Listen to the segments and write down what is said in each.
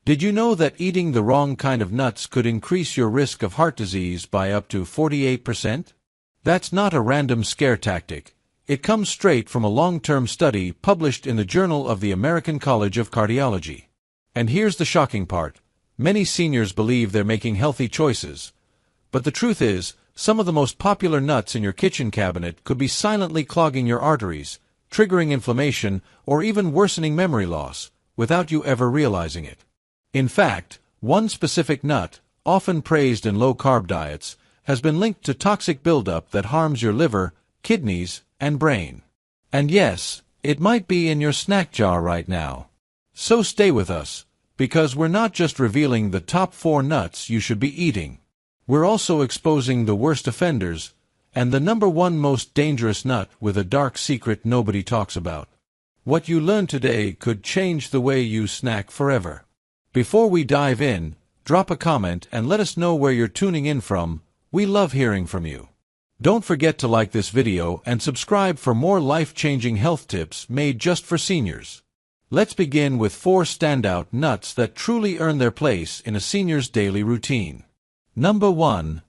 Did you know that eating the wrong kind of nuts could increase your risk of heart disease by up to 48%? That's not a random scare tactic. It comes straight from a long-term study published in the Journal of the American College of Cardiology. And here's the shocking part. Many seniors believe they're making healthy choices. But the truth is, some of the most popular nuts in your kitchen cabinet could be silently clogging your arteries, triggering inflammation, or even worsening memory loss, without you ever realizing it. In fact, one specific nut, often praised in low-carb diets, has been linked to toxic buildup that harms your liver, kidneys, and brain. And yes, it might be in your snack jar right now. So stay with us, because we're not just revealing the top 4 nuts you should be eating. We're also exposing the worst offenders, and the number 1 most dangerous nut with a dark secret nobody talks about. What you learn today could change the way you snack forever. Before we dive in, drop a comment and let us know where you're tuning in from. We love hearing from you. Don't forget to like this video and subscribe for more life-changing health tips made just for seniors. Let's begin with 4 standout nuts that truly earn their place in a senior's daily routine. Number 1.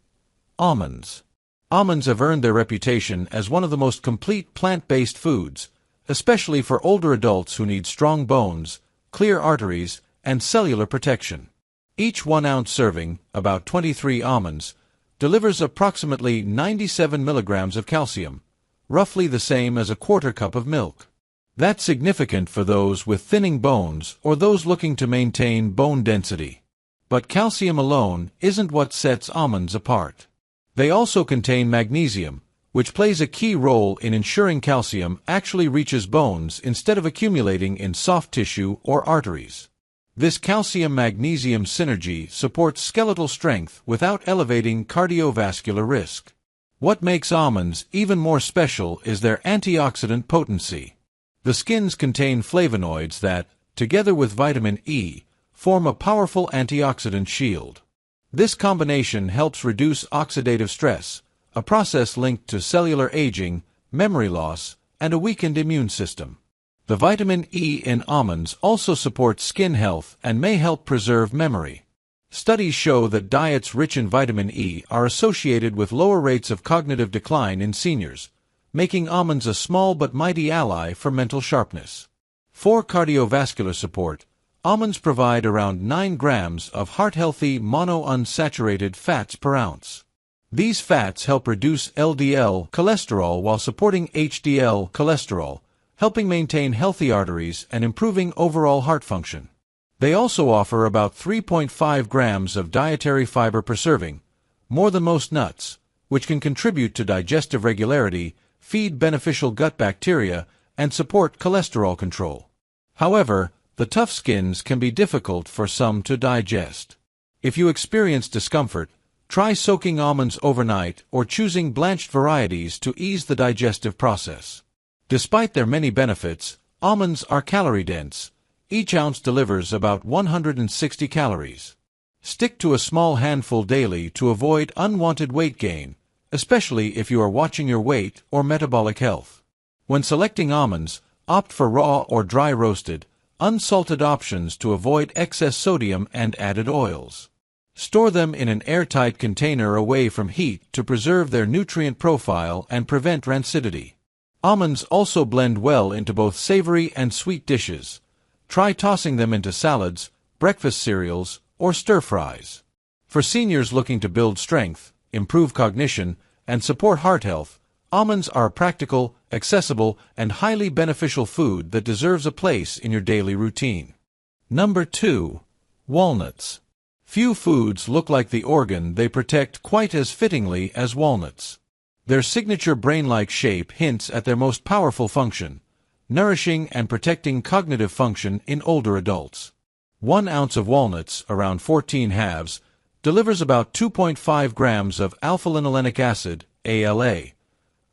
Almonds. Almonds have earned their reputation as one of the most complete plant-based foods, especially for older adults who need strong bones, clear arteries, and cellular protection. Each 1-ounce serving, about 23 almonds, delivers approximately 97 milligrams of calcium, roughly the same as a quarter cup of milk. That's significant for those with thinning bones or those looking to maintain bone density. But calcium alone isn't what sets almonds apart. They also contain magnesium, which plays a key role in ensuring calcium actually reaches bones instead of accumulating in soft tissue or arteries. This calcium-magnesium synergy supports skeletal strength without elevating cardiovascular risk. What makes almonds even more special is their antioxidant potency. The skins contain flavonoids that, together with vitamin E, form a powerful antioxidant shield. This combination helps reduce oxidative stress, a process linked to cellular aging, memory loss, and a weakened immune system. The vitamin E in almonds also supports skin health and may help preserve memory. Studies show that diets rich in vitamin E are associated with lower rates of cognitive decline in seniors, making almonds a small but mighty ally for mental sharpness. For cardiovascular support, almonds provide around 9 grams of heart-healthy monounsaturated fats per ounce. These fats help reduce LDL cholesterol while supporting HDL cholesterol, helping maintain healthy arteries and improving overall heart function. They also offer about 3.5 grams of dietary fiber per serving, more than most nuts, which can contribute to digestive regularity, feed beneficial gut bacteria, and support cholesterol control. However, the tough skins can be difficult for some to digest. If you experience discomfort, try soaking almonds overnight or choosing blanched varieties to ease the digestive process. Despite their many benefits, almonds are calorie-dense. Each ounce delivers about 160 calories. Stick to a small handful daily to avoid unwanted weight gain, especially if you are watching your weight or metabolic health. When selecting almonds, opt for raw or dry roasted, unsalted options to avoid excess sodium and added oils. Store them in an airtight container away from heat to preserve their nutrient profile and prevent rancidity. Almonds also blend well into both savory and sweet dishes. Try tossing them into salads, breakfast cereals, or stir-fries. For seniors looking to build strength, improve cognition, and support heart health, almonds are a practical, accessible, and highly beneficial food that deserves a place in your daily routine. Number 2. Walnuts. Few foods look like the organ they protect quite as fittingly as walnuts. Their signature brain-like shape hints at their most powerful function, nourishing and protecting cognitive function in older adults. 1 ounce of walnuts, around 14 halves, delivers about 2.5 grams of alpha-linolenic acid, ALA,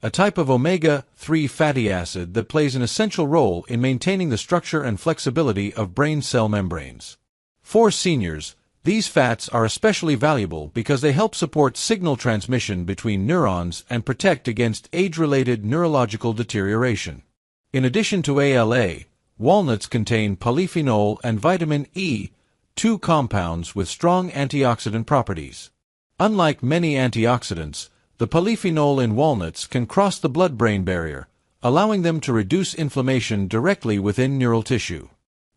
a type of omega-3 fatty acid that plays an essential role in maintaining the structure and flexibility of brain cell membranes. For seniors, these fats are especially valuable because they help support signal transmission between neurons and protect against age-related neurological deterioration. In addition to ALA, walnuts contain polyphenol and vitamin E, two compounds with strong antioxidant properties. Unlike many antioxidants, the polyphenol in walnuts can cross the blood-brain barrier, allowing them to reduce inflammation directly within neural tissue.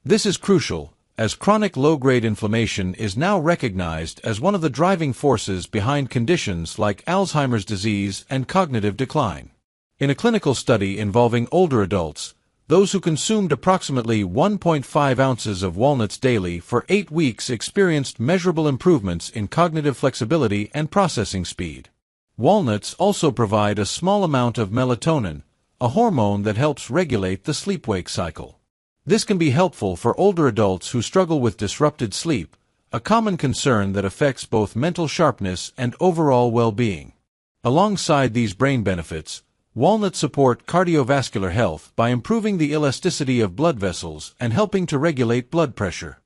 This is crucial, as chronic low-grade inflammation is now recognized as one of the driving forces behind conditions like Alzheimer's disease and cognitive decline. In a clinical study involving older adults, those who consumed approximately 1.5 ounces of walnuts daily for 8 weeks experienced measurable improvements in cognitive flexibility and processing speed. Walnuts also provide a small amount of melatonin, a hormone that helps regulate the sleep-wake cycle. This can be helpful for older adults who struggle with disrupted sleep, a common concern that affects both mental sharpness and overall well-being. Alongside these brain benefits, walnuts support cardiovascular health by improving the elasticity of blood vessels and helping to regulate blood pressure.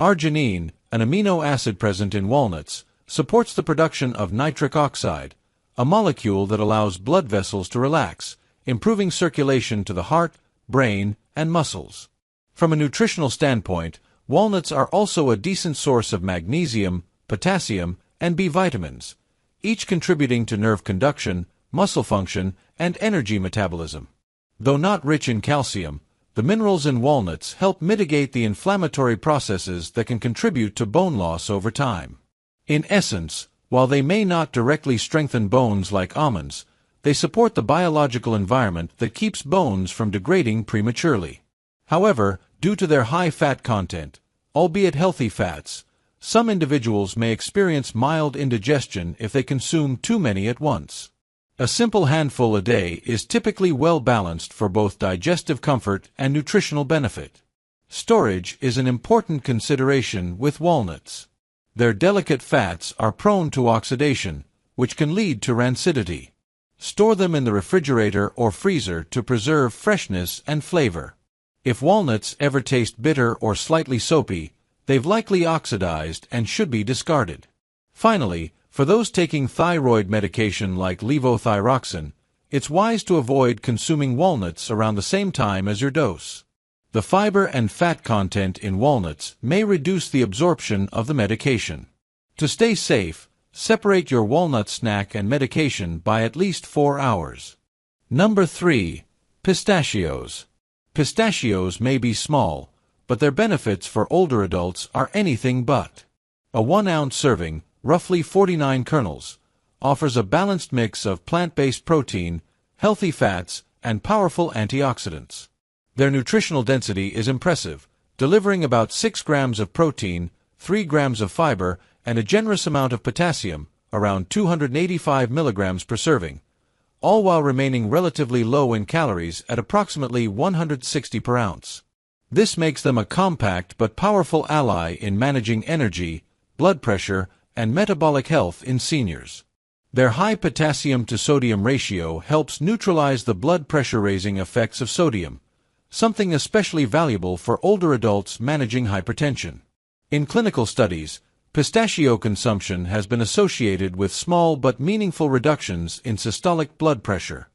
Arginine, an amino acid present in walnuts, supports the production of nitric oxide, a molecule that allows blood vessels to relax, improving circulation to the heart, brain, and muscles. From a nutritional standpoint, walnuts are also a decent source of magnesium, potassium, and B vitamins, each contributing to nerve conduction, muscle function, and energy metabolism. Though not rich in calcium, the minerals in walnuts help mitigate the inflammatory processes that can contribute to bone loss over time. In essence, while they may not directly strengthen bones like almonds, they support the biological environment that keeps bones from degrading prematurely. However, due to their high fat content, albeit healthy fats, some individuals may experience mild indigestion if they consume too many at once. A simple handful a day is typically well balanced for both digestive comfort and nutritional benefit. Storage is an important consideration with walnuts. Their delicate fats are prone to oxidation, which can lead to rancidity. Store them in the refrigerator or freezer to preserve freshness and flavor. If walnuts ever taste bitter or slightly soapy, they've likely oxidized and should be discarded. Finally, for those taking thyroid medication like levothyroxine, it's wise to avoid consuming walnuts around the same time as your dose. The fiber and fat content in walnuts may reduce the absorption of the medication. To stay safe, separate your walnut snack and medication by at least 4 hours. Number 3. Pistachios. Pistachios may be small, but their benefits for older adults are anything but. A 1-ounce serving, roughly 49 kernels, offers a balanced mix of plant-based protein, healthy fats, and powerful antioxidants. Their nutritional density is impressive, delivering about 6 grams of protein, 3 grams of fiber, and a generous amount of potassium, around 285 milligrams per serving, all while remaining relatively low in calories at approximately 160 per ounce. This makes them a compact but powerful ally in managing energy, blood pressure, and metabolic health in seniors. Their high potassium-to-sodium ratio helps neutralize the blood pressure-raising effects of sodium, something especially valuable for older adults managing hypertension. In clinical studies, pistachio consumption has been associated with small but meaningful reductions in systolic blood pressure.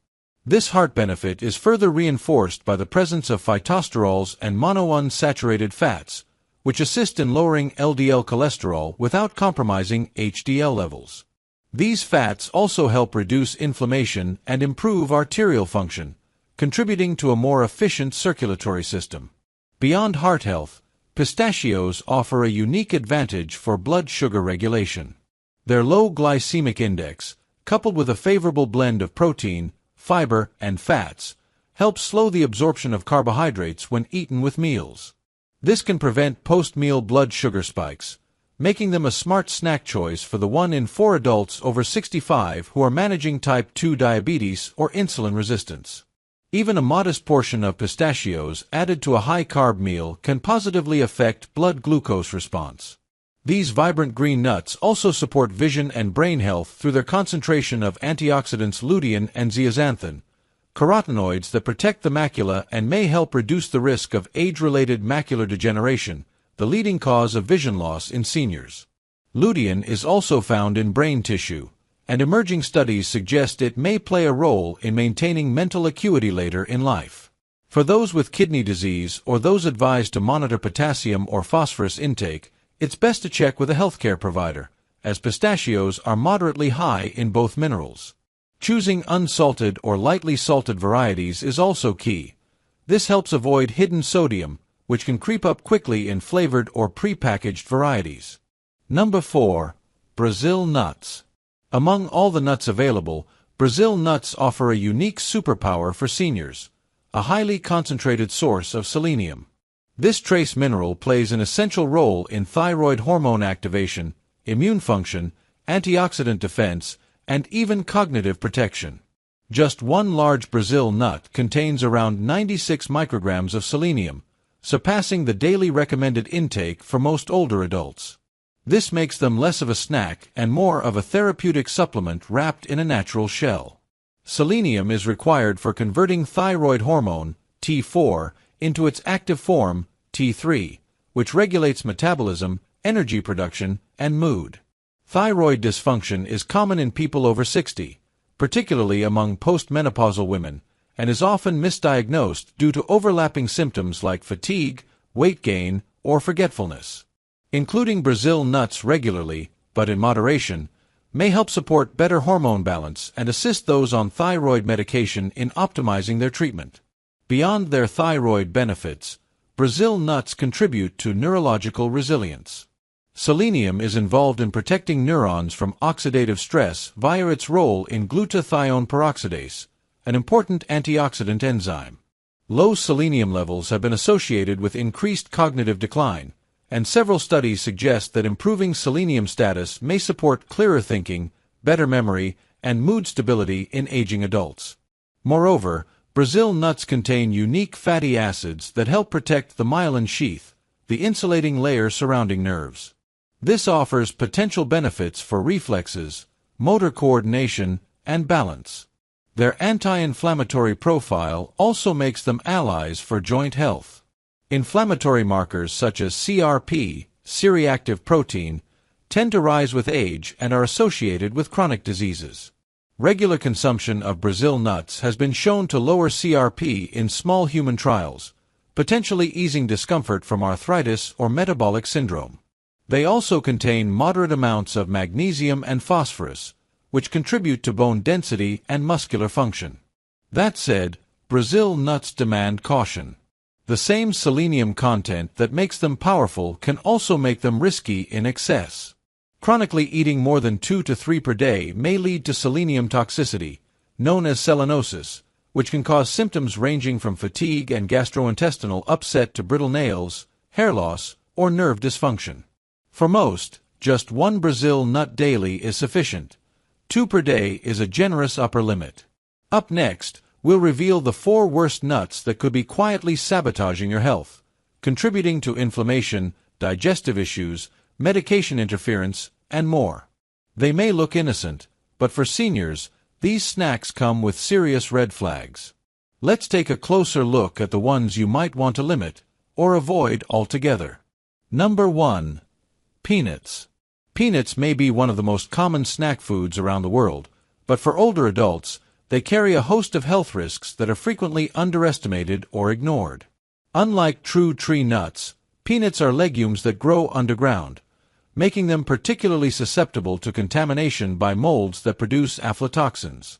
This heart benefit is further reinforced by the presence of phytosterols and monounsaturated fats, which assist in lowering LDL cholesterol without compromising HDL levels. These fats also help reduce inflammation and improve arterial function, contributing to a more efficient circulatory system. Beyond heart health, pistachios offer a unique advantage for blood sugar regulation. Their low glycemic index, coupled with a favorable blend of protein, fiber, and fats, helps slow the absorption of carbohydrates when eaten with meals. This can prevent post-meal blood sugar spikes, making them a smart snack choice for the 1 in 4 adults over 65 who are managing type 2 diabetes or insulin resistance. Even a modest portion of pistachios added to a high-carb meal can positively affect blood glucose response. These vibrant green nuts also support vision and brain health through their concentration of antioxidants lutein and zeaxanthin, carotenoids that protect the macula and may help reduce the risk of age-related macular degeneration, the leading cause of vision loss in seniors. Lutein is also found in brain tissue, and emerging studies suggest it may play a role in maintaining mental acuity later in life. For those with kidney disease or those advised to monitor potassium or phosphorus intake, It's best to check with a healthcare provider, as pistachios are moderately high in both minerals. Choosing unsalted or lightly salted varieties is also key. This helps avoid hidden sodium, which can creep up quickly in flavored or pre-packaged varieties. Number 4. Brazil nuts. Among all the nuts available, Brazil nuts offer a unique superpower for seniors, a highly concentrated source of selenium. This trace mineral plays an essential role in thyroid hormone activation, immune function, antioxidant defense, and even cognitive protection. Just one large Brazil nut contains around 96 micrograms of selenium, surpassing the daily recommended intake for most older adults. This makes them less of a snack and more of a therapeutic supplement wrapped in a natural shell. Selenium is required for converting thyroid hormone, T4, into its active form, T3, which regulates metabolism, energy production, and mood. Thyroid dysfunction is common in people over 60, particularly among postmenopausal women, and is often misdiagnosed due to overlapping symptoms like fatigue, weight gain, or forgetfulness. Including Brazil nuts regularly, but in moderation, may help support better hormone balance and assist those on thyroid medication in optimizing their treatment. Beyond their thyroid benefits, Brazil nuts contribute to neurological resilience. Selenium is involved in protecting neurons from oxidative stress via its role in glutathione peroxidase, an important antioxidant enzyme. Low selenium levels have been associated with increased cognitive decline, and several studies suggest that improving selenium status may support clearer thinking, better memory, and mood stability in aging adults. Moreover, Brazil nuts contain unique fatty acids that help protect the myelin sheath, the insulating layer surrounding nerves. This offers potential benefits for reflexes, motor coordination, and balance. Their anti-inflammatory profile also makes them allies for joint health. Inflammatory markers such as CRP, C-reactive protein, tend to rise with age and are associated with chronic diseases. Regular consumption of Brazil nuts has been shown to lower CRP in small human trials, potentially easing discomfort from arthritis or metabolic syndrome. They also contain moderate amounts of magnesium and phosphorus, which contribute to bone density and muscular function. That said, Brazil nuts demand caution. The same selenium content that makes them powerful can also make them risky in excess. Chronically eating more than 2 to 3 per day may lead to selenium toxicity, known as selenosis, which can cause symptoms ranging from fatigue and gastrointestinal upset to brittle nails, hair loss, or nerve dysfunction. For most, just one Brazil nut daily is sufficient. 2 per day is a generous upper limit. Up next, we'll reveal the 4 worst nuts that could be quietly sabotaging your health, contributing to inflammation, digestive issues, medication interference, and more. They may look innocent, but for seniors, these snacks come with serious red flags. Let's take a closer look at the ones you might want to limit or avoid altogether. Number 1. Peanuts. Peanuts may be one of the most common snack foods around the world, but for older adults, they carry a host of health risks that are frequently underestimated or ignored. Unlike true tree nuts, peanuts are legumes that grow underground, making them particularly susceptible to contamination by molds that produce aflatoxins.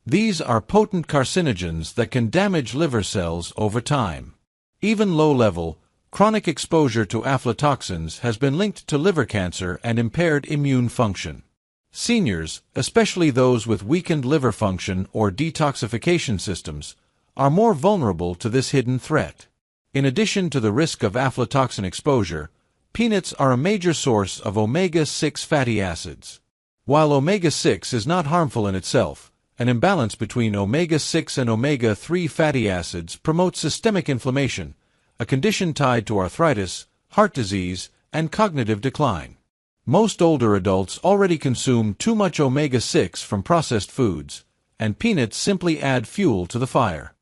These are potent carcinogens that can damage liver cells over time. Even low-level, chronic exposure to aflatoxins has been linked to liver cancer and impaired immune function. Seniors, especially those with weakened liver function or detoxification systems, are more vulnerable to this hidden threat. In addition to the risk of aflatoxin exposure, peanuts are a major source of omega-6 fatty acids. While omega-6 is not harmful in itself, an imbalance between omega-6 and omega-3 fatty acids promotes systemic inflammation, a condition tied to arthritis, heart disease, and cognitive decline. Most older adults already consume too much omega-6 from processed foods, and peanuts simply add fuel to the fire.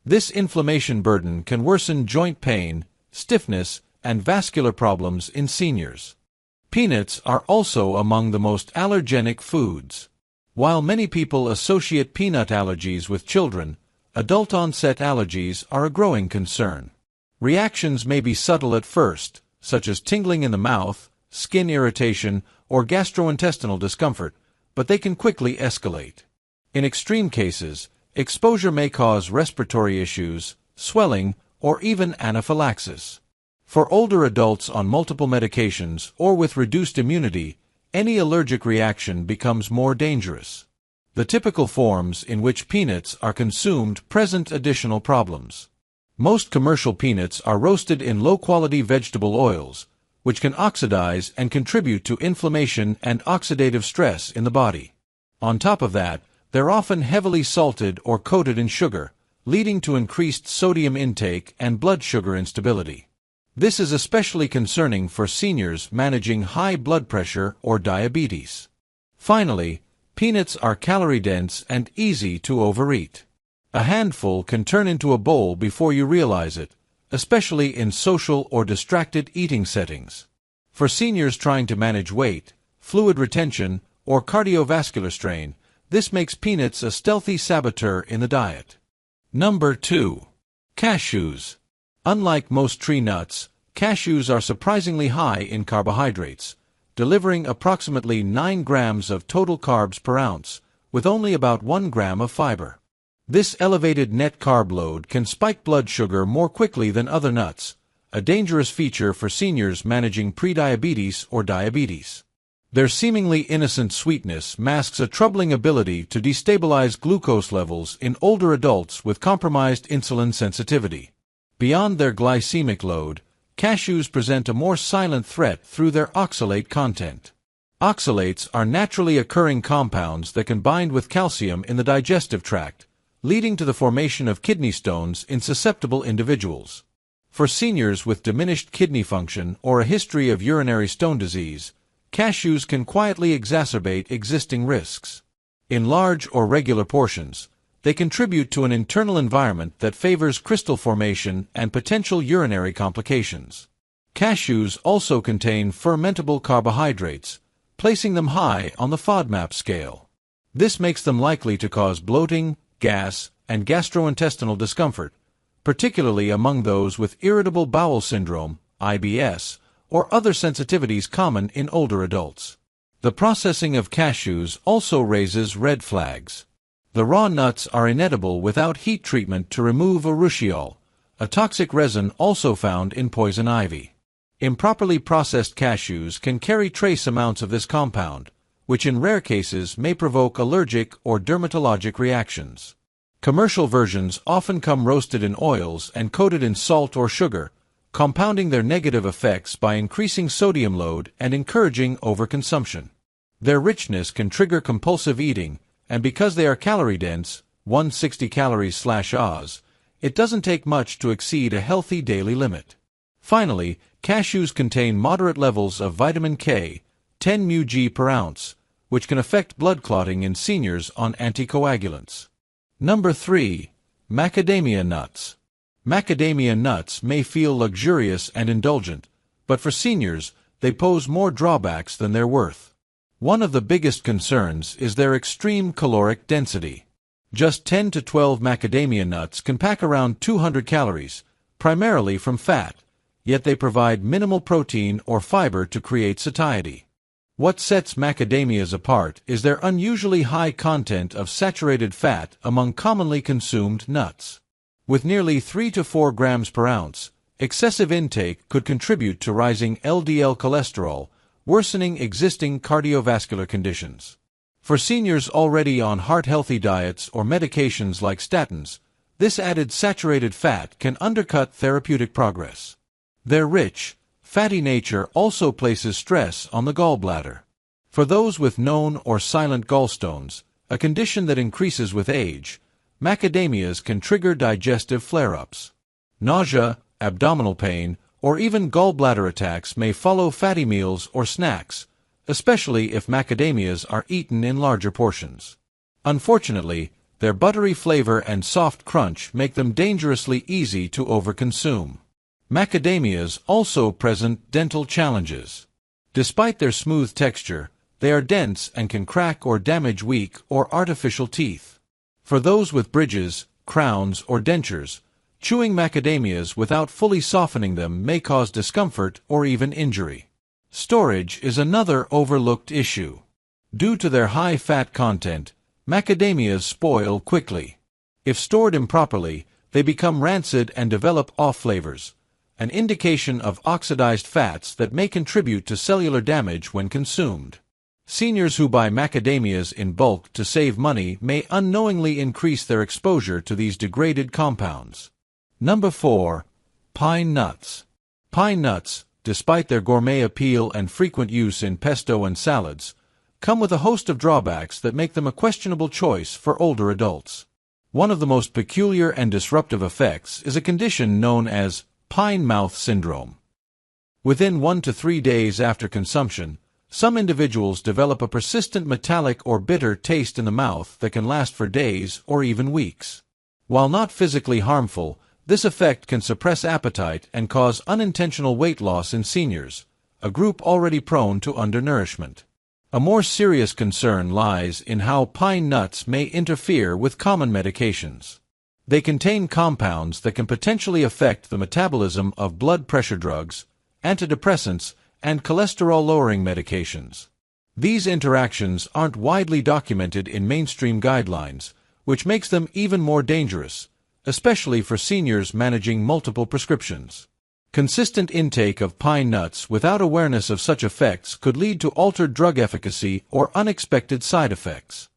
This inflammation burden can worsen joint pain, stiffness, and vascular problems in seniors. Peanuts are also among the most allergenic foods. While many people associate peanut allergies with children, adult-onset allergies are a growing concern. Reactions may be subtle at first, such as tingling in the mouth, skin irritation, or gastrointestinal discomfort, but they can quickly escalate. In extreme cases, exposure may cause respiratory issues, swelling, or even anaphylaxis. For older adults on multiple medications or with reduced immunity, any allergic reaction becomes more dangerous. The typical forms in which peanuts are consumed present additional problems. Most commercial peanuts are roasted in low-quality vegetable oils, which can oxidize and contribute to inflammation and oxidative stress in the body. On top of that, they're often heavily salted or coated in sugar, leading to increased sodium intake and blood sugar instability. This is especially concerning for seniors managing high blood pressure or diabetes. Finally, peanuts are calorie-dense and easy to overeat. A handful can turn into a bowl before you realize it, especially in social or distracted eating settings. For seniors trying to manage weight, fluid retention, or cardiovascular strain, this makes peanuts a stealthy saboteur in the diet. Number 2. Cashews. Unlike most tree nuts, cashews are surprisingly high in carbohydrates, delivering approximately 9 grams of total carbs per ounce, with only about 1 gram of fiber. This elevated net carb load can spike blood sugar more quickly than other nuts, a dangerous feature for seniors managing prediabetes or diabetes. Their seemingly innocent sweetness masks a troubling ability to destabilize glucose levels in older adults with compromised insulin sensitivity. Beyond their glycemic load, cashews present a more silent threat through their oxalate content. Oxalates are naturally occurring compounds that can bind with calcium in the digestive tract, leading to the formation of kidney stones in susceptible individuals. For seniors with diminished kidney function or a history of urinary stone disease, cashews can quietly exacerbate existing risks. In large or regular portions, they contribute to an internal environment that favors crystal formation and potential urinary complications. Cashews also contain fermentable carbohydrates, placing them high on the FODMAP scale. This makes them likely to cause bloating, gas, and gastrointestinal discomfort, particularly among those with irritable bowel syndrome, IBS, or other sensitivities common in older adults. The processing of cashews also raises red flags. The raw nuts are inedible without heat treatment to remove urushiol, a toxic resin also found in poison ivy. Improperly processed cashews can carry trace amounts of this compound, which in rare cases may provoke allergic or dermatologic reactions. Commercial versions often come roasted in oils and coated in salt or sugar, compounding their negative effects by increasing sodium load and encouraging overconsumption. Their richness can trigger compulsive eating, and because they are calorie-dense, 160 calories/Oz, it doesn't take much to exceed a healthy daily limit. Finally, cashews contain moderate levels of vitamin K, 10 μg per ounce, which can affect blood clotting in seniors on anticoagulants. Number 3. Macadamia nuts. Macadamia nuts may feel luxurious and indulgent, but for seniors, they pose more drawbacks than they're worth. One of the biggest concerns is their extreme caloric density. Just 10 to 12 macadamia nuts can pack around 200 calories, primarily from fat, yet they provide minimal protein or fiber to create satiety. What sets macadamias apart is their unusually high content of saturated fat among commonly consumed nuts. With nearly 3 to 4 grams per ounce, excessive intake could contribute to rising LDL cholesterol, worsening existing cardiovascular conditions. For seniors already on heart-healthy diets or medications like statins, this added saturated fat can undercut therapeutic progress. Their rich, fatty nature also places stress on the gallbladder. For those with known or silent gallstones, a condition that increases with age, macadamias can trigger digestive flare-ups. Nausea, abdominal pain, or even gallbladder attacks may follow fatty meals or snacks, especially if macadamias are eaten in larger portions. Unfortunately, their buttery flavor and soft crunch make them dangerously easy to overconsume. Macadamias also present dental challenges. Despite their smooth texture, they are dense and can crack or damage weak or artificial teeth. For those with bridges, crowns, or dentures, chewing macadamias without fully softening them may cause discomfort or even injury. Storage is another overlooked issue. Due to their high fat content, macadamias spoil quickly. If stored improperly, they become rancid and develop off flavors, an indication of oxidized fats that may contribute to cellular damage when consumed. Seniors who buy macadamias in bulk to save money may unknowingly increase their exposure to these degraded compounds. Number 4. Pine nuts. Pine nuts, despite their gourmet appeal and frequent use in pesto and salads, come with a host of drawbacks that make them a questionable choice for older adults. One of the most peculiar and disruptive effects is a condition known as pine mouth syndrome. Within 1 to 3 days after consumption, some individuals develop a persistent metallic or bitter taste in the mouth that can last for days or even weeks. While not physically harmful, this effect can suppress appetite and cause unintentional weight loss in seniors, a group already prone to undernourishment. A more serious concern lies in how pine nuts may interfere with common medications. They contain compounds that can potentially affect the metabolism of blood pressure drugs, antidepressants, and cholesterol-lowering medications. These interactions aren't widely documented in mainstream guidelines, which makes them even more dangerous, especially for seniors managing multiple prescriptions. Consistent intake of pine nuts without awareness of such effects could lead to altered drug efficacy or unexpected side effects.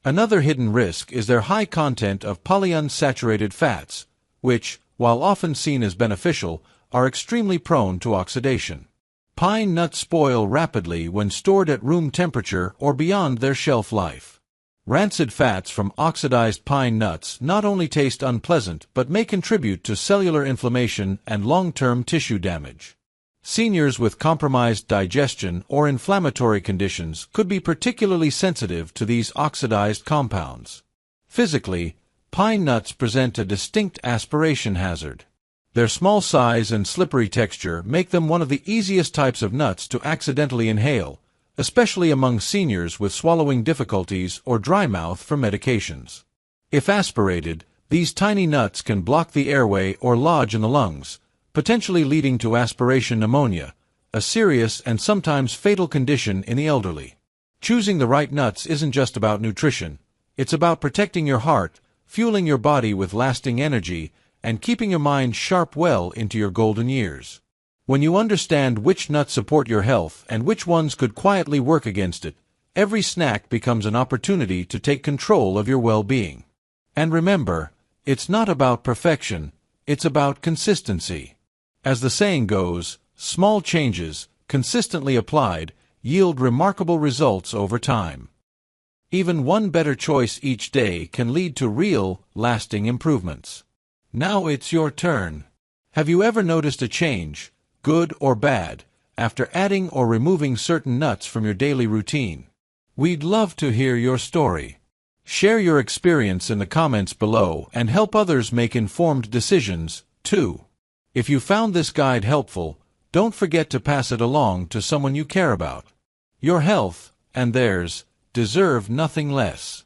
Another hidden risk is their high content of polyunsaturated fats, which, while often seen as beneficial, are extremely prone to oxidation. Pine nuts spoil rapidly when stored at room temperature or beyond their shelf life. Rancid fats from oxidized pine nuts not only taste unpleasant but may contribute to cellular inflammation and long-term tissue damage. Seniors with compromised digestion or inflammatory conditions could be particularly sensitive to these oxidized compounds. Physically, pine nuts present a distinct aspiration hazard. Their small size and slippery texture make them one of the easiest types of nuts to accidentally inhale, especially among seniors with swallowing difficulties or dry mouth from medications. If aspirated, these tiny nuts can block the airway or lodge in the lungs, potentially leading to aspiration pneumonia, a serious and sometimes fatal condition in the elderly. Choosing the right nuts isn't just about nutrition, it's about protecting your heart, fueling your body with lasting energy, and keeping your mind sharp well into your golden years. When you understand which nuts support your health and which ones could quietly work against it, every snack becomes an opportunity to take control of your well-being. And remember, it's not about perfection, it's about consistency. As the saying goes, small changes, consistently applied, yield remarkable results over time. Even one better choice each day can lead to real, lasting improvements. Now it's your turn. Have you ever noticed a change, good or bad, after adding or removing certain nuts from your daily routine? We'd love to hear your story. Share your experience in the comments below and help others make informed decisions, too. If you found this guide helpful, don't forget to pass it along to someone you care about. Your health, and theirs, deserve nothing less.